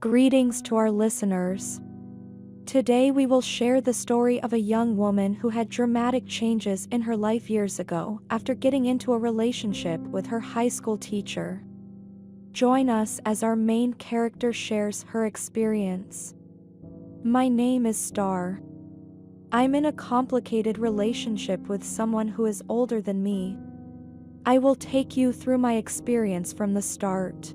Greetings to our listeners. Today we will share the story of a young woman who had dramatic changes in her life years ago after getting into a relationship with her high school teacher. Join us as our main character shares her experience. My name is Star. I'm in a complicated relationship with someone who is older than me. I will take you through my experience from the start.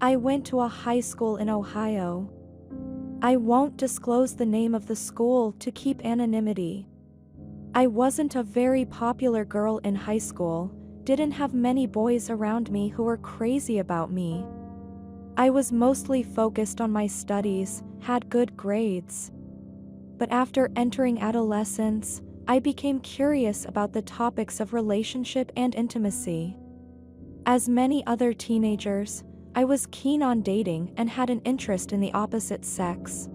I went to a high school in Ohio. I won't disclose the name of the school to keep anonymity. I wasn't a very popular girl in high school, didn't have many boys around me who were crazy about me. I was mostly focused on my studies, had good grades. But after entering adolescence, I became curious about the topics of relationship and intimacy. As many other teenagers, I was keen on dating and had an interest in the opposite sex.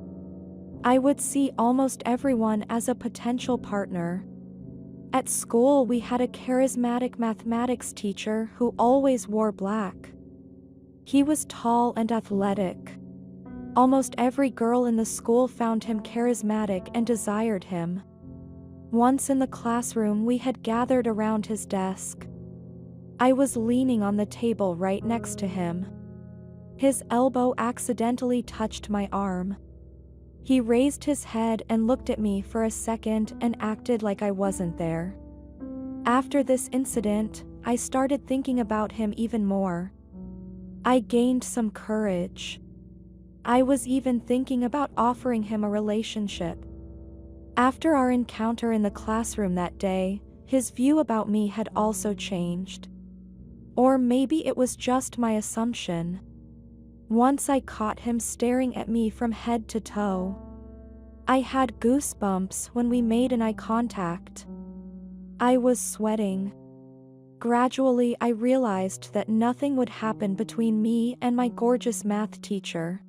I would see almost everyone as a potential partner. At school, we had a charismatic mathematics teacher who always wore black. He was tall and athletic. Almost every girl in the school found him charismatic and desired him. Once in the classroom, we had gathered around his desk. I was leaning on the table right next to him. His elbow accidentally touched my arm. He raised his head and looked at me for a second and acted like I wasn't there. After this incident, I started thinking about him even more. I gained some courage. I was even thinking about offering him a relationship. After our encounter in the classroom that day, his view about me had also changed. Or maybe it was just my assumption. Once I caught him staring at me from head to toe. I had goosebumps when we made an eye contact. I was sweating. Gradually, I realized that nothing would happen between me and my gorgeous math teacher.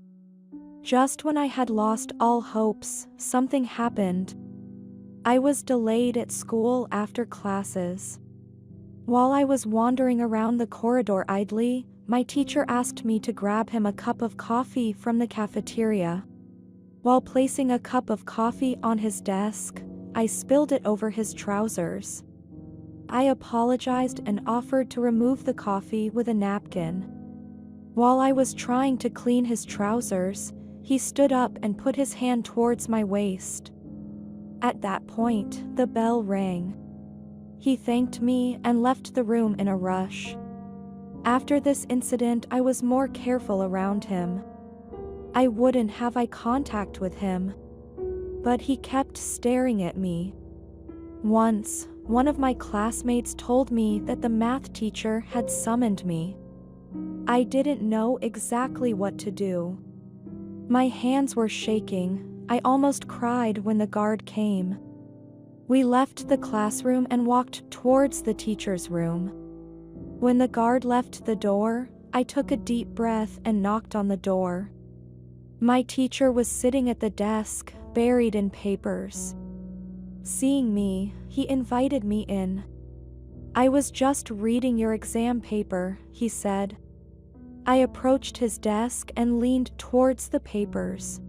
Just when I had lost all hopes, something happened. I was delayed at school after classes. While I was wandering around the corridor idly, my teacher asked me to grab him a cup of coffee from the cafeteria. While placing a cup of coffee on his desk, I spilled it over his trousers. I apologized and offered to remove the coffee with a napkin. While I was trying to clean his trousers, he stood up and put his hand towards my waist. At that point, the bell rang. He thanked me and left the room in a rush. After this incident, I was more careful around him. I wouldn't have eye contact with him. But he kept staring at me. Once, one of my classmates told me that the math teacher had summoned me. I didn't know exactly what to do. My hands were shaking. I almost cried when the guard came. We left the classroom and walked towards the teacher's room. When the guard left the door, I took a deep breath and knocked on the door. My teacher was sitting at the desk, buried in papers. Seeing me, he invited me in. "I was just reading your exam paper," he said. I approached his desk and leaned towards the papers.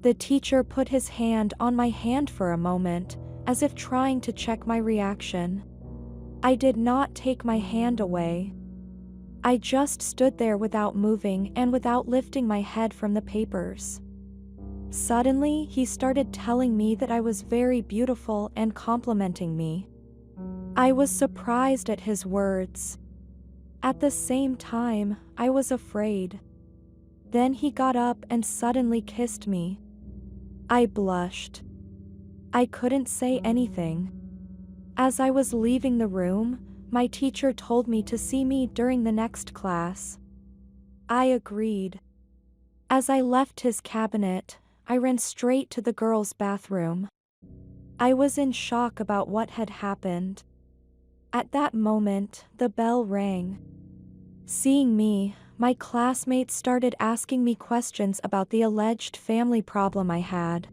The teacher put his hand on my hand for a moment, as if trying to check my reaction. I did not take my hand away. I just stood there without moving and without lifting my head from the papers. Suddenly, he started telling me that I was very beautiful and complimenting me. I was surprised at his words. At the same time, I was afraid. Then he got up and suddenly kissed me. I blushed. I couldn't say anything. As I was leaving the room, my teacher told me to see me during the next class. I agreed. As I left his cabinet, I ran straight to the girls' bathroom. I was in shock about what had happened. At that moment, the bell rang. Seeing me, my classmates started asking me questions about the alleged family problem I had.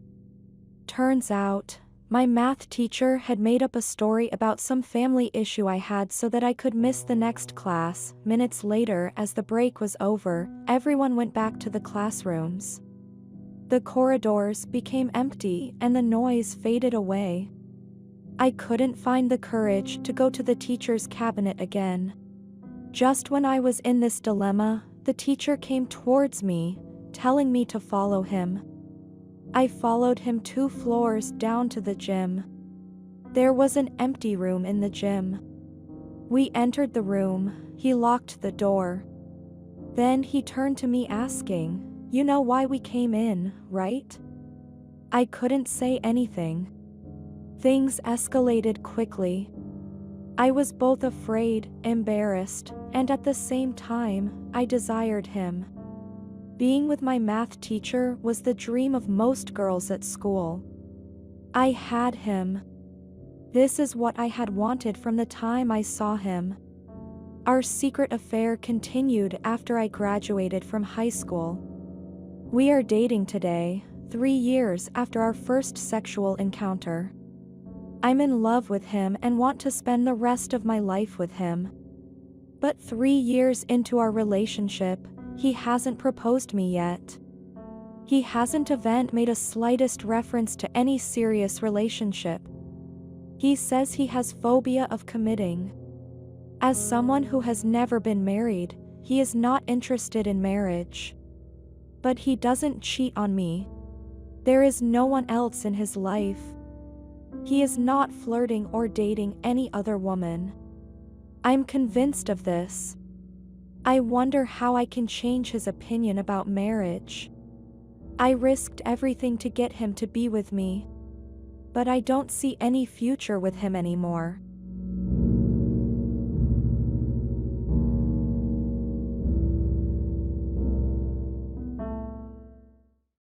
Turns out, My math teacher had made up a story about some family issue I had so that I could miss the next class. Minutes later, as the break was over, everyone went back to the classrooms. The corridors became empty and the noise faded away. I couldn't find the courage to go to the teacher's cabinet again. Just when I was in this dilemma, the teacher came towards me, telling me to follow him. I followed him 2 floors down to the gym. There was an empty room in the gym. We entered the room, he locked the door. Then he turned to me asking, "You know why we came in, right?" I couldn't say anything. Things escalated quickly. I was both afraid, embarrassed, and at the same time, I desired him. Being with my math teacher was the dream of most girls at school. I had him. This is what I had wanted from the time I saw him. Our secret affair continued after I graduated from high school. We are dating today, 3 years after our first sexual encounter. I'm in love with him and want to spend the rest of my life with him. But 3 years into our relationship, he hasn't proposed me yet. He hasn't even made a slightest reference to any serious relationship. He says he has phobia of committing. As someone who has never been married, he is not interested in marriage. But he doesn't cheat on me. There is no one else in his life. He is not flirting or dating any other woman. I'm convinced of this. I wonder how I can change his opinion about marriage. I risked everything to get him to be with me. But I don't see any future with him anymore.